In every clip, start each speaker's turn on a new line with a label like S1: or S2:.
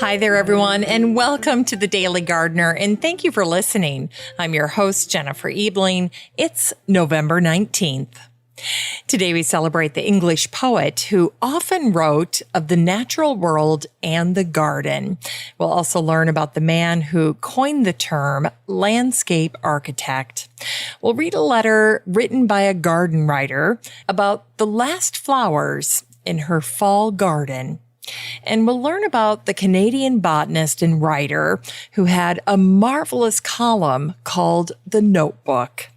S1: Hi there, everyone, and welcome to the Daily Gardener, and thank you for listening. I'm your host, Jennifer Ebling. It's November 19th. Today we celebrate the English poet who often wrote of the natural world and the garden. We'll also learn about the man who coined the term landscape architect. We'll read a letter written by a garden writer about the last flowers in her fall garden. And we'll learn about the Canadian botanist and writer who had a marvelous column called The Notebook.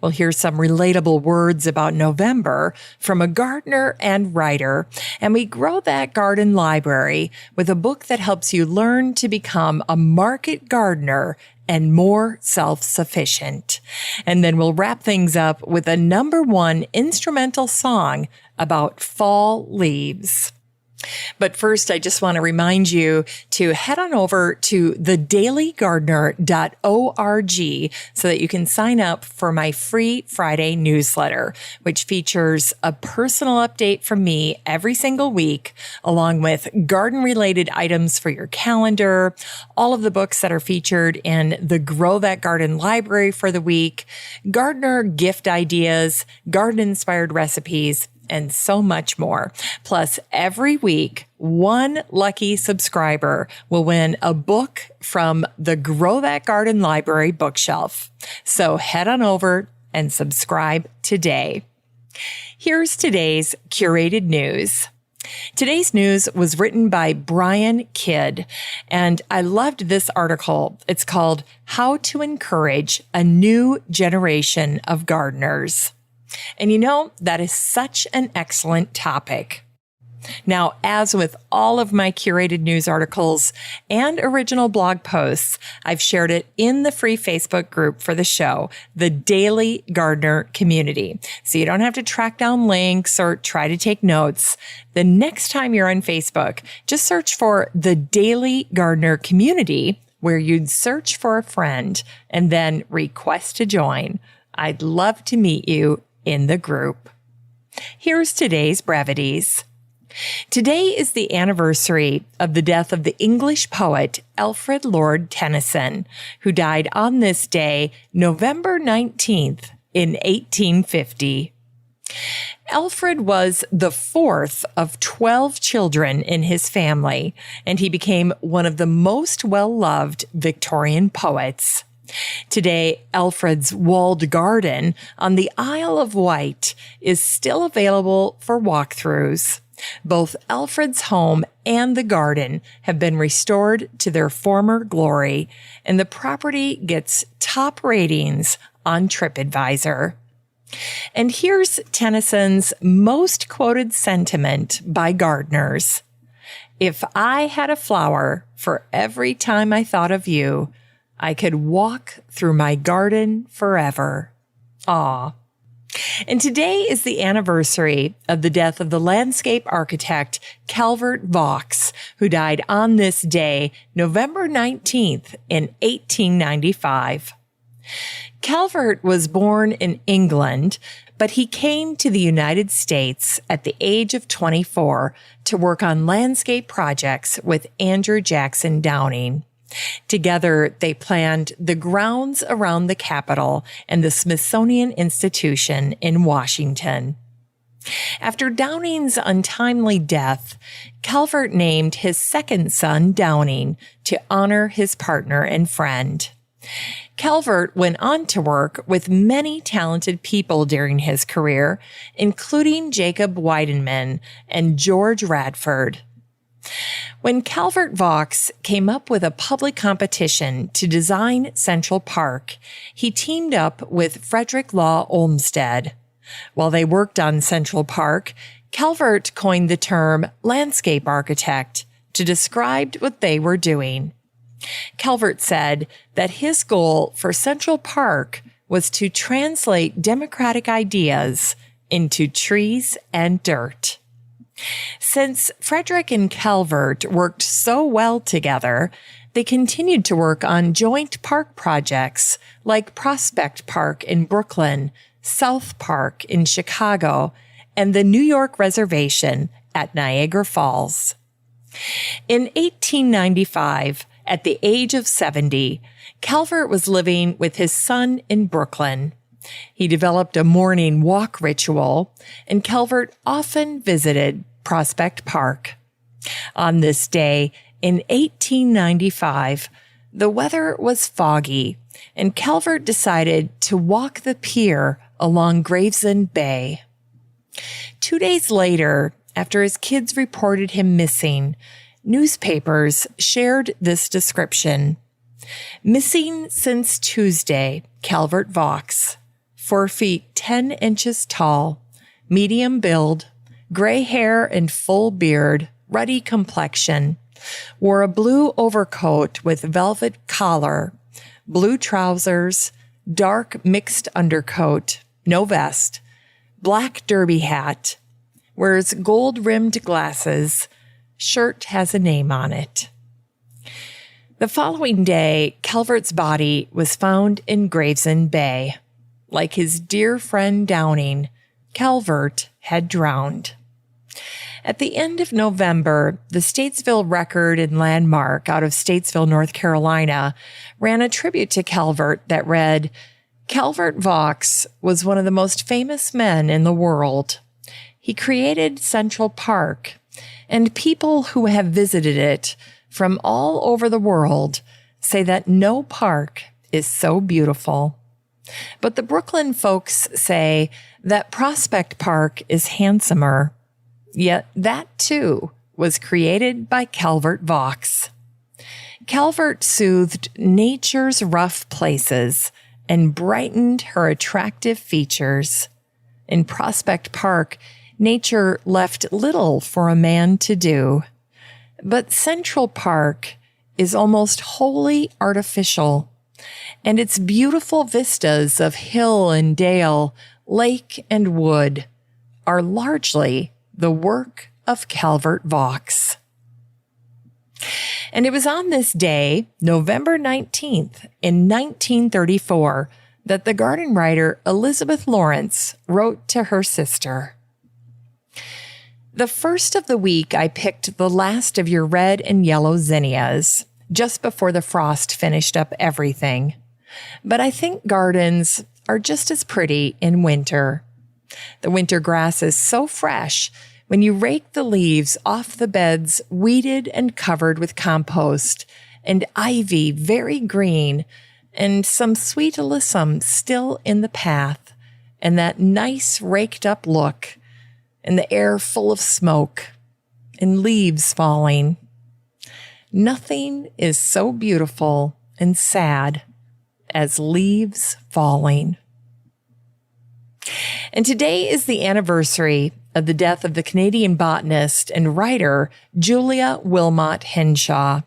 S1: We'll hear some relatable words about November from a gardener and writer, and we grow that garden library with a book that helps you learn to become a market gardener and more self-sufficient. And then we'll wrap things up with a #1 instrumental song about fall leaves. But first, I just want to remind you to head on over to thedailygardener.org so that you can sign up for my free Friday newsletter, which features a personal update from me every single week, along with garden-related items for your calendar, all of the books that are featured in the Grow That Garden library for the week, gardener gift ideas, garden-inspired recipes, and so much more. Plus, every week, one lucky subscriber will win a book from the Grow That Garden Library bookshelf. So head on over and subscribe today. Here's today's curated news. Today's news was written by Brian Kidd, and I loved this article. It's called How to Encourage a New Generation of Gardeners. And you know, that is such an excellent topic. Now, as with all of my curated news articles and original blog posts, I've shared it in the free Facebook group for the show, the Daily Gardener Community. So you don't have to track down links or try to take notes. The next time you're on Facebook, just search for the Daily Gardener Community, where you'd search for a friend and then request to join. I'd love to meet you in the group. Here's today's brevities. Today is the anniversary of the death of the English poet Alfred Lord Tennyson, who died on this day, November 19th, in 1850. Alfred was the fourth of 12 children in his family, and he became one of the most well-loved Victorian poets. Today, Alfred's walled garden on the Isle of Wight is still available for walkthroughs. Both Alfred's home and the garden have been restored to their former glory, and the property gets top ratings on TripAdvisor. And here's Tennyson's most quoted sentiment by gardeners. "If I had a flower for every time I thought of you, I could walk through my garden forever." Aw. And today is the anniversary of the death of the landscape architect Calvert, Vaux, who died on this day, November 19th, in 1895. Calvert was born in England, but he came to the United States at the age of 24 to work on landscape projects with Andrew Jackson Downing. Together, they planned the grounds around the Capitol and the Smithsonian Institution in Washington. After Downing's untimely death, Calvert named his second son Downing to honor his partner and friend. Calvert went on to work with many talented people during his career, including Jacob Weidenman and George Radford. When Calvert Vaux came up with a public competition to design Central Park, he teamed up with Frederick Law Olmsted. While they worked on Central Park, Calvert coined the term landscape architect to describe what they were doing. Calvert said that his goal for Central Park was to translate democratic ideas into trees and dirt. Since Frederick and Calvert worked so well together, they continued to work on joint park projects like Prospect Park in Brooklyn, South Park in Chicago, and the New York Reservation at Niagara Falls. In 1895, at the age of 70, Calvert was living with his son in Brooklyn. He developed a morning walk ritual, and Calvert often visited Prospect Park. On this day, in 1895, the weather was foggy, and Calvert decided to walk the pier along Gravesend Bay. 2 days later, after his kids reported him missing, newspapers shared this description. Missing since Tuesday, Calvert Vaux, 4 feet 10 inches tall, medium build, gray hair and full beard, ruddy complexion, wore a blue overcoat with velvet collar, blue trousers, dark mixed undercoat, no vest, black derby hat, wears gold-rimmed glasses, shirt has a name on it. The following day, Calvert's body was found in Gravesend Bay. Like his dear friend Downing, Calvert had drowned. At the end of November, the Statesville Record and Landmark out of Statesville, North Carolina, ran a tribute to Calvert that read, "Calvert Vaux was one of the most famous men in the world. He created Central Park, and people who have visited it from all over the world say that no park is so beautiful. But the Brooklyn folks say that Prospect Park is handsomer. Yet that, too, was created by Calvert Vaux. Calvert soothed nature's rough places and brightened her attractive features. In Prospect Park, nature left little for a man to do. But Central Park is almost wholly artificial, and its beautiful vistas of hill and dale, lake and wood are largely the work of Calvert Vaux." And it was on this day, November 19th, in 1934, that the garden writer Elizabeth Lawrence wrote to her sister, "The first of the week I picked the last of your red and yellow zinnias, just before the frost finished up everything. But I think gardens are just as pretty in winter. The winter grass is so fresh when you rake the leaves off the beds weeded and covered with compost, and ivy very green, and some sweet alyssum still in the path, and that nice raked up look, and the air full of smoke, and leaves falling. Nothing is so beautiful and sad as leaves falling." And today is the anniversary of the death of the Canadian botanist and writer Julia Wilmot Henshaw.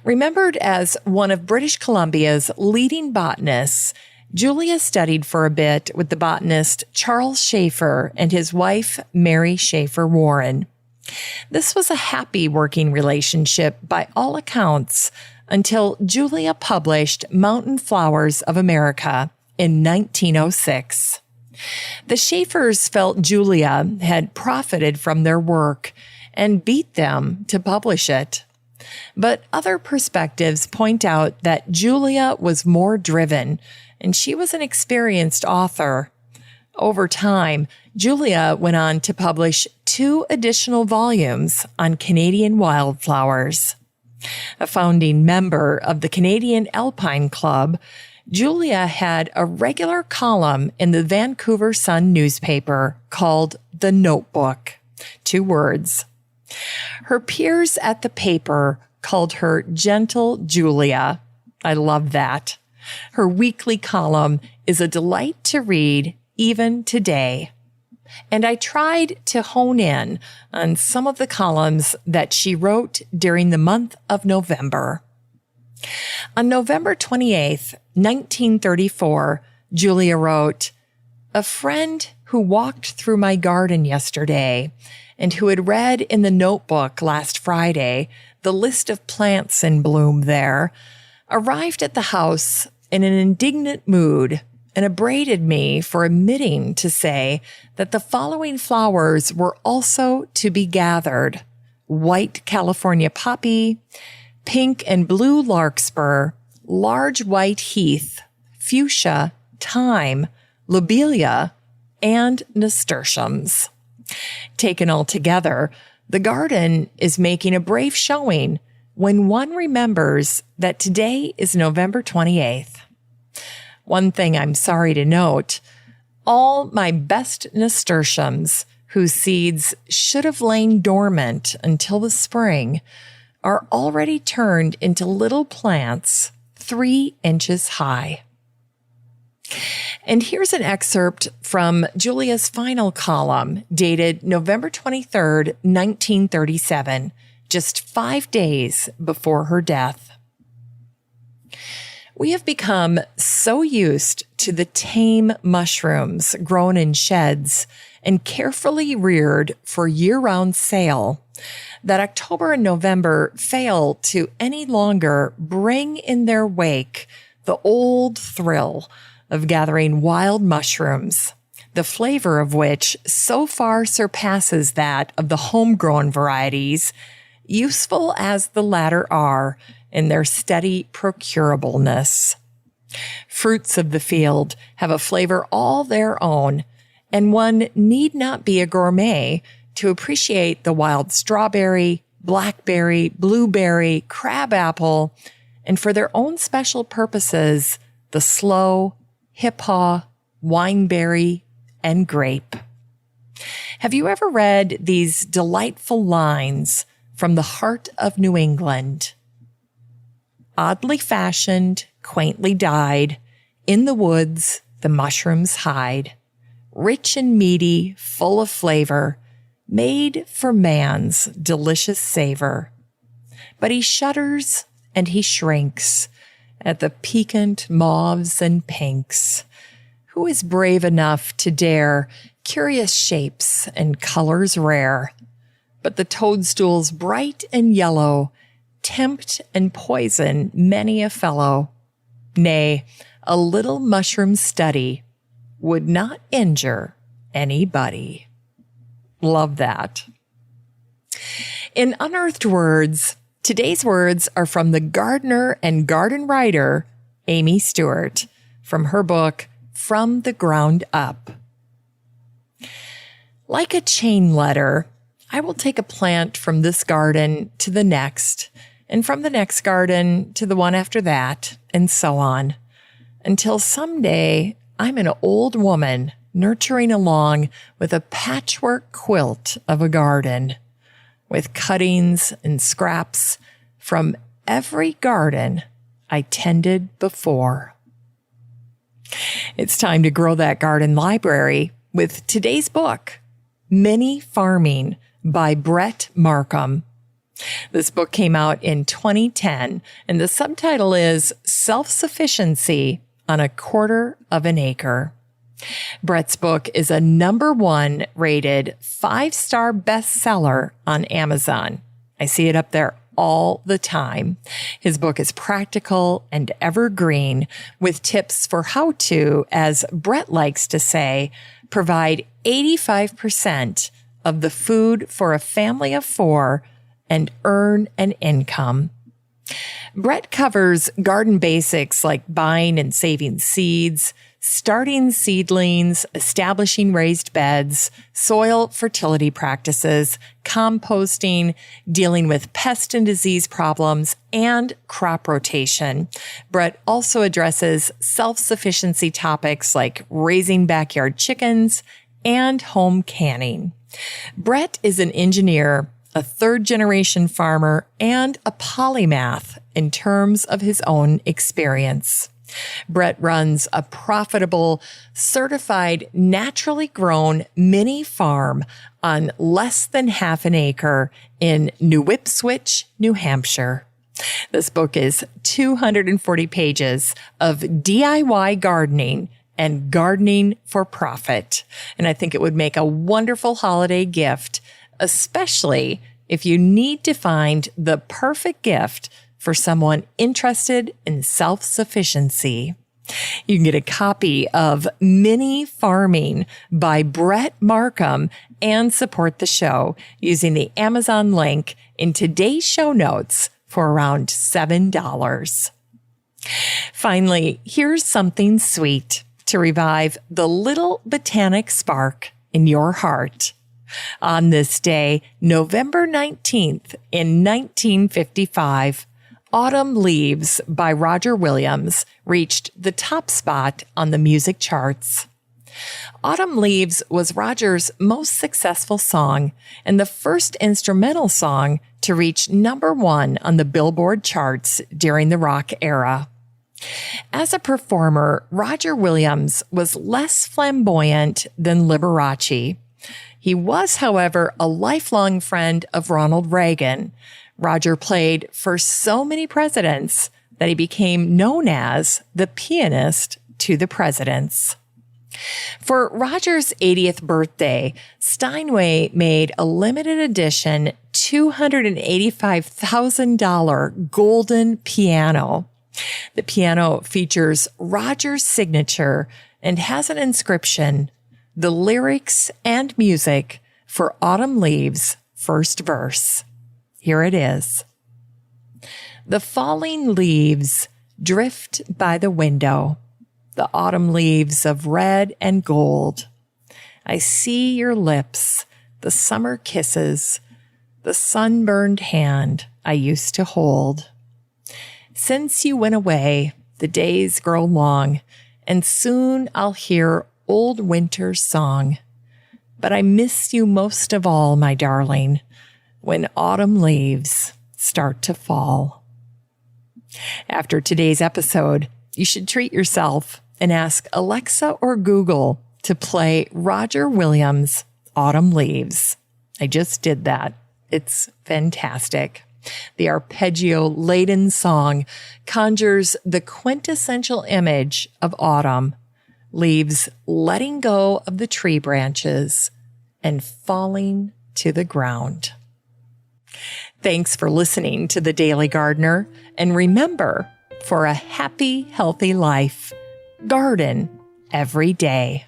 S1: Remembered as one of British Columbia's leading botanists, Julia studied for a bit with the botanist Charles Schaefer and his wife, Mary Schaefer Warren. This was a happy working relationship by all accounts until Julia published Mountain Flowers of America in 1906. The Schaefers felt Julia had profited from their work and beat them to publish it. But other perspectives point out that Julia was more driven, and she was an experienced author. Over time, Julia went on to publish 2 additional volumes on Canadian wildflowers. A founding member of the Canadian Alpine Club, Julia had a regular column in the Vancouver Sun newspaper called The Notebook, 2 words. Her peers at the paper called her Gentle Julia. I love that. Her weekly column is a delight to read even today. And I tried to hone in on some of the columns that she wrote during the month of November. On November 28th, 1934, Julia wrote, "A friend who walked through my garden yesterday and who had read in the notebook last Friday the list of plants in bloom there, arrived at the house in an indignant mood and upbraided me for omitting to say that the following flowers were also to be gathered: white California poppy, pink and blue larkspur, large white heath, fuchsia, thyme, lobelia, and nasturtiums. Taken all together, the garden is making a brave showing when one remembers that today is November 28th. One thing I'm sorry to note, all my best nasturtiums, whose seeds should have lain dormant until the spring, are already turned into little plants 3 inches high. And here's an excerpt from Julia's final column, dated November 23rd, 1937, just 5 days before her death. We have become so used to the tame mushrooms grown in sheds and carefully reared for year-round sale that October and November fail to any longer bring in their wake the old thrill of gathering wild mushrooms, the flavor of which so far surpasses that of the homegrown varieties, useful as the latter are in their steady procurableness. Fruits of the field have a flavor all their own, and one need not be a gourmet to appreciate the wild strawberry, blackberry, blueberry, crabapple, and for their own special purposes, the sloe, hiphaw, wineberry, and grape. Have you ever read these delightful lines from the heart of New England? Oddly fashioned, quaintly dyed, in the woods the mushrooms hide, rich and meaty, full of flavor, made for man's delicious savor. But he shudders and he shrinks at the piquant mauves and pinks. Who is brave enough to dare curious shapes and colors rare? But the toadstools bright and yellow tempt and poison many a fellow. Nay, a little mushroom study would not injure anybody. Love that. In Unearthed Words, today's words are from the gardener and garden writer, Amy Stewart, from her book, From the Ground Up. Like a chain letter, I will take a plant from this garden to the next, and from the next garden to the one after that, and so on, until someday I'm an old woman nurturing along with a patchwork quilt of a garden, with cuttings and scraps from every garden I tended before. It's time to grow that garden library with today's book, Mini Farming by Brett Markham. This book came out in 2010, and the subtitle is Self-Sufficiency on a Quarter of an Acre. Brett's book is a #1 rated 5-star bestseller on Amazon. I see it up there all the time. His book is practical and evergreen, with tips for how to, as Brett likes to say, provide 85% of the food for a family of 4 and earn an income. Brett covers garden basics like buying and saving seeds, starting seedlings, establishing raised beds, soil fertility practices, composting, dealing with pest and disease problems, and crop rotation. Brett also addresses self-sufficiency topics like raising backyard chickens and home canning. Brett is an engineer, a third-generation farmer, and a polymath in terms of his own experience. Brett runs a profitable, certified, naturally grown mini farm on less than half an acre in New Ipswich, New Hampshire. This book is 240 pages of DIY gardening and gardening for profit. And I think it would make a wonderful holiday gift, especially if you need to find the perfect gift for someone interested in self-sufficiency. You can get a copy of Mini Farming by Brett Markham and support the show using the Amazon link in today's show notes for around $7. Finally, here's something sweet to revive the little botanic spark in your heart. On this day, November 19th in 1955, Autumn Leaves by Roger Williams reached the top spot on the music charts. Autumn Leaves was Roger's most successful song and the first instrumental song to reach number 1 on the Billboard charts during the rock era. As a performer, Roger Williams was less flamboyant than Liberace. He was, however, a lifelong friend of Ronald Reagan. Roger played for so many presidents that he became known as the pianist to the presidents. For Roger's 80th birthday, Steinway made a limited edition $285,000 golden piano. The piano features Roger's signature and has an inscription, "The lyrics and music for Autumn Leaves' first verse." Here it is. The falling leaves drift by the window, the autumn leaves of red and gold. I see your lips, the summer kisses, the sunburned hand I used to hold. Since you went away, the days grow long, and soon I'll hear old winter's song. But I miss you most of all, my darling, when autumn leaves start to fall. After today's episode, you should treat yourself and ask Alexa or Google to play Roger Williams' Autumn Leaves. I just did that. It's fantastic. The arpeggio-laden song conjures the quintessential image of autumn, leaves letting go of the tree branches and falling to the ground. Thanks for listening to The Daily Gardener, and remember, for a happy, healthy life, garden every day.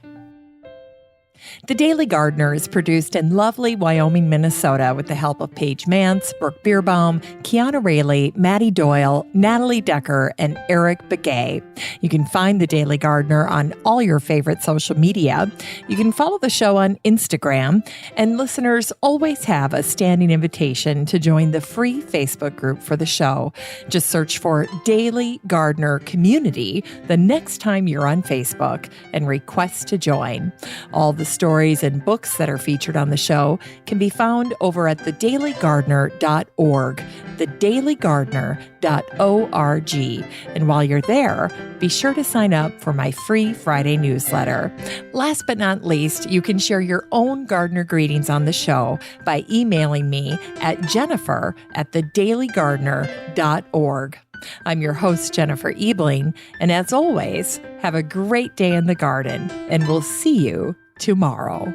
S1: The Daily Gardener is produced in lovely Wyoming, Minnesota with the help of Paige Mance, Brooke Bierbaum, Kiana Rayleigh, Maddie Doyle, Natalie Decker, and Eric Begay. You can find The Daily Gardener on all your favorite social media. You can follow the show on Instagram, and listeners always have a standing invitation to join the free Facebook group for the show. Just search for Daily Gardener Community the next time you're on Facebook and request to join. All the stories and books that are featured on the show can be found over at thedailygardener.org, thedailygardener.org. And while you're there, be sure to sign up for my free Friday newsletter. Last but not least, you can share your own gardener greetings on the show by emailing me at jennifer@thedailygardener.org. I'm your host, Jennifer Ebling, and as always, have a great day in the garden, and we'll see you tomorrow.